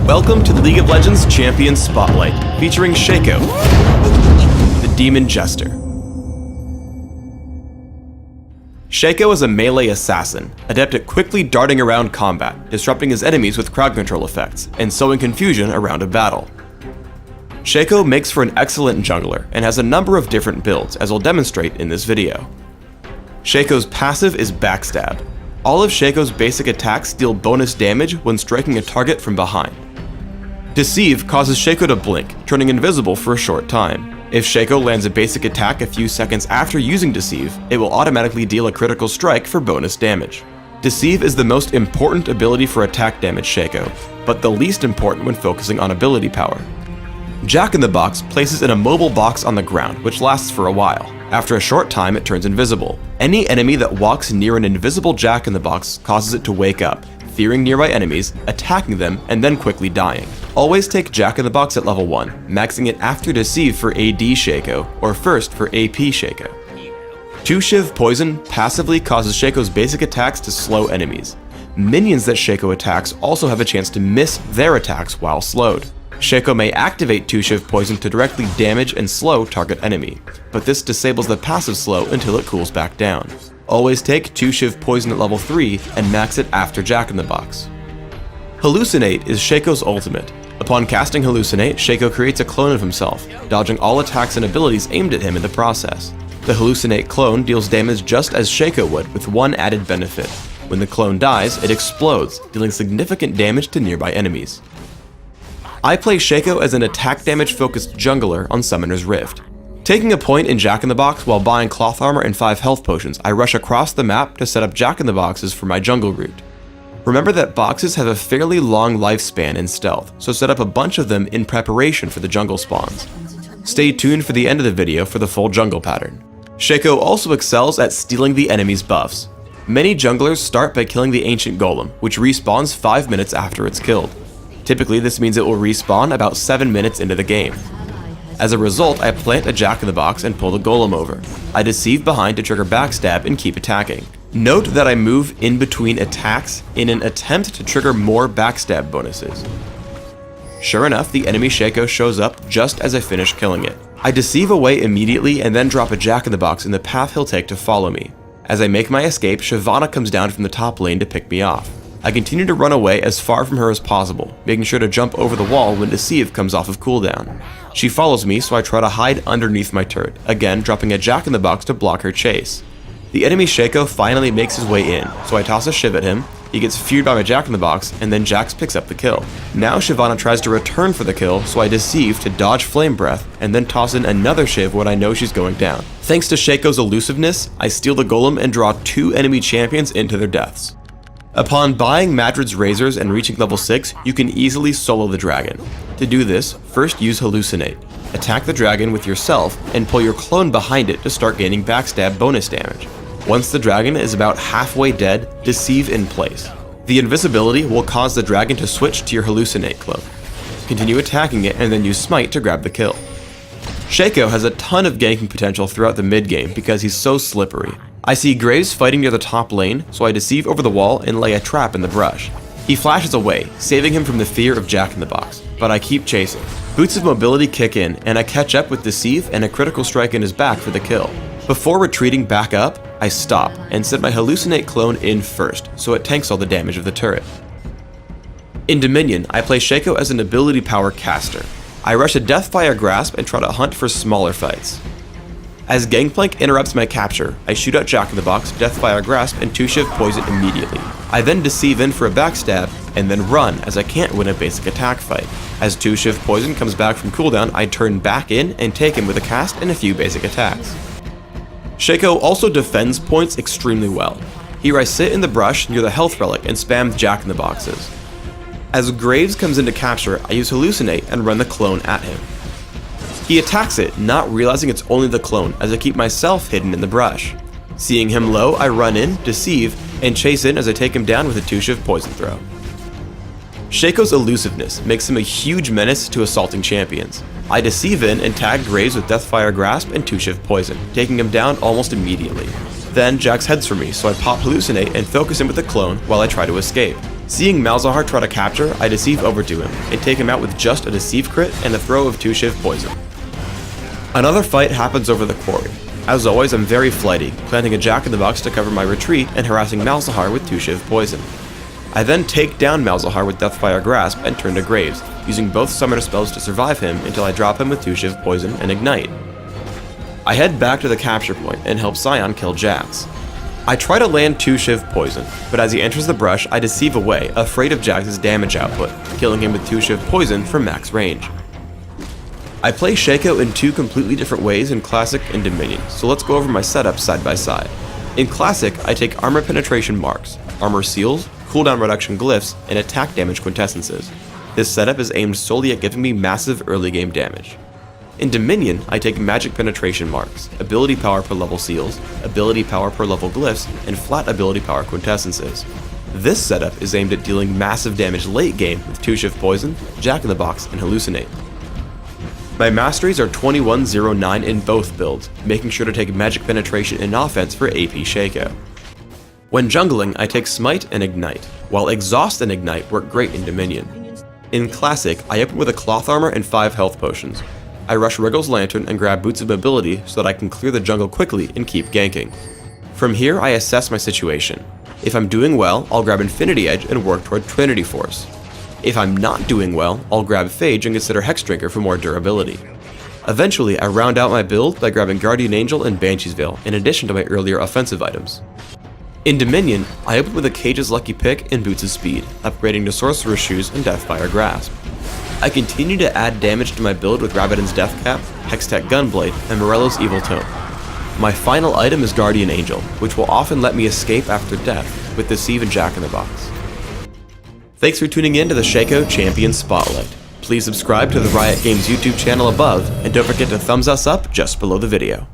Welcome to League of Legends Champions Spotlight, featuring Shaco, the Demon Jester. Shaco is a melee assassin, adept at quickly darting around combat, disrupting his enemies with crowd control effects, and sowing confusion around a battle. Shaco makes for an excellent jungler, and has a number of different builds, as I'll demonstrate in this video. Shaco's passive is Backstab. All of Shaco's basic attacks deal bonus damage when striking a target from behind. Deceive causes Shaco to blink, turning invisible for a short time. If Shaco lands a basic attack a few seconds after using Deceive, it will automatically deal a critical strike for bonus damage. Deceive is the most important ability for attack damage Shaco, but the least important when focusing on ability power. Jack-in-the-Box places an immobile box on the ground, which lasts for a while. After a short time, it turns invisible. Any enemy that walks near an invisible Jack-in-the-Box causes it to wake up, fearing nearby enemies, attacking them, and then quickly dying. Always take Jack-in-the-Box at level 1, maxing it after Deceive for AD Shaco, or first for AP Shaco. 2-Shiv Poison passively causes Shaco's basic attacks to slow enemies. Minions that Shaco attacks also have a chance to miss their attacks while slowed. Shaco may activate 2-Shiv Poison to directly damage and slow target enemy, but this disables the passive slow until it cools back down. Always take 2-Shiv Poison at level 3 and max it after Jack-in-the-Box. Hallucinate is Shaco's ultimate. Upon casting Hallucinate, Shaco creates a clone of himself, dodging all attacks and abilities aimed at him in the process. The Hallucinate clone deals damage just as Shaco would, with one added benefit. When the clone dies, it explodes, dealing significant damage to nearby enemies. I play Shaco as an attack damage focused jungler on Summoner's Rift. Taking a point in Jack-in-the-Box while buying cloth armor and 5 health potions, I rush across the map to set up Jack-in-the-Boxes for my jungle route. Remember that boxes have a fairly long lifespan in stealth, so set up a bunch of them in preparation for the jungle spawns. Stay tuned for the end of the video for the full jungle pattern. Shaco also excels at stealing the enemy's buffs. Many junglers start by killing the Ancient Golem, which respawns 5 minutes after it's killed. Typically, this means it will respawn about 7 minutes into the game. As a result, I plant a Jack-in-the-Box and pull the Golem over. I Deceive behind to trigger Backstab and keep attacking. Note that I move in between attacks in an attempt to trigger more Backstab bonuses. Sure enough, the enemy Shaco shows up just as I finish killing it. I Deceive away immediately and then drop a Jack-in-the-Box in the path he'll take to follow me. As I make my escape, Shyvana comes down from the top lane to pick me off. I continue to run away as far from her as possible, making sure to jump over the wall when Deceive comes off of cooldown. She follows me, so I try to hide underneath my turret, again dropping a Jack-in-the-Box to block her chase. The enemy Shaco finally makes his way in, so I toss a Shiv at him, he gets feared by my Jack-in-the-Box, and then Jax picks up the kill. Now Shyvana tries to return for the kill, so I Deceive to dodge Flame Breath, and then toss in another Shiv when I know she's going down. Thanks to Shaco's elusiveness, I steal the Golem and draw 2 enemy champions into their deaths. Upon buying Madrid's Razors and reaching level 6, you can easily solo the dragon. To do this, first use Hallucinate. Attack the dragon with yourself and pull your clone behind it to start gaining Backstab bonus damage. Once the dragon is about halfway dead, Deceive in place. The invisibility will cause the dragon to switch to your Hallucinate clone. Continue attacking it and then use Smite to grab the kill. Shaco has a ton of ganking potential throughout the mid game because he's so slippery. I see Graves fighting near the top lane, so I Deceive over the wall and lay a trap in the brush. He flashes away, saving him from the fear of Jack-in-the-Box, but I keep chasing. Boots of mobility kick in, and I catch up with Deceive and a critical strike in his back for the kill. Before retreating back up, I stop and set my Hallucinate clone in first, so it tanks all the damage of the turret. In Dominion, I play Shaco as an ability power caster. I rush a Deathfire Grasp and try to hunt for smaller fights. As Gangplank interrupts my capture, I shoot out Jack-in-the-Box, Deathfire Grasp, and 2-Shiv Poison immediately. I then Deceive in for a Backstab, and then run as I can't win a basic attack fight. As 2-Shiv Poison comes back from cooldown, I turn back in and take him with a cast and a few basic attacks. Shaco also defends points extremely well. Here I sit in the brush near the health relic and spam Jack-in-the-Boxes. As Graves comes into capture, I use Hallucinate and run the clone at him. He attacks it, not realizing it's only the clone, as I keep myself hidden in the brush. Seeing him low, I run in, Deceive, and chase in as I take him down with a 2-Shiv Poison throw. Shaco's elusiveness makes him a huge menace to assaulting champions. I Deceive in and tag Graves with Deathfire Grasp and 2-Shiv Poison, taking him down almost immediately. Then Jax heads for me, so I pop Hallucinate and focus him with a clone while I try to escape. Seeing Malzahar try to capture, I deceive over to him, and take him out with just a deceive crit and a throw of 2 Shiv poison. Another fight happens over the quarry. As always, I'm very flighty, planting a Jack-in-the-Box to cover my retreat and harassing Malzahar with 2 Shiv poison. I then take down Malzahar with Deathfire Grasp and turn to Graves, using both summoner spells to survive him until I drop him with 2 Shiv poison and ignite. I head back to the capture point and help Scion kill Jax. I try to land 2 Shiv poison, but as he enters the brush, I deceive away, afraid of Jax's damage output, killing him with 2 Shiv poison for max range. I play Shaco in 2 completely different ways in Classic and Dominion, so let's go over my setup side by side. In Classic, I take armor penetration marks, armor seals, cooldown reduction glyphs, and attack damage quintessences. This setup is aimed solely at giving me massive early game damage. In Dominion, I take magic penetration marks, ability power per level seals, ability power per level glyphs, and flat ability power quintessences. This setup is aimed at dealing massive damage late game with 2 Shiv poison, Jack-in-the-Box, and hallucinate. My masteries are 21-09 in both builds, making sure to take magic penetration and offense for AP Shaco. When jungling, I take smite and ignite, while exhaust and ignite work great in Dominion. In Classic, I open with a cloth armor and 5 health potions. I rush Wriggle's Lantern and grab Boots of Mobility so that I can clear the jungle quickly and keep ganking. From here, I assess my situation. If I'm doing well, I'll grab Infinity Edge and work toward Trinity Force. If I'm not doing well, I'll grab Phage and consider Hex Drinker for more durability. Eventually, I round out my build by grabbing Guardian Angel and Banshee's Veil, in addition to my earlier offensive items. In Dominion, I open with a Cage's Lucky Pick and Boots of Speed, upgrading to Sorcerer's Shoes and Deathfire Grasp. I continue to add damage to my build with Rabadon's Death Cap, Hextech Gunblade, and Morello's Evil Tome. My final item is Guardian Angel, which will often let me escape after death with Deceive and Jack-in-the-Box. Thanks for tuning in to the Shaco Champion Spotlight. Please subscribe to the Riot Games YouTube channel above, and don't forget to thumbs us up just below the video.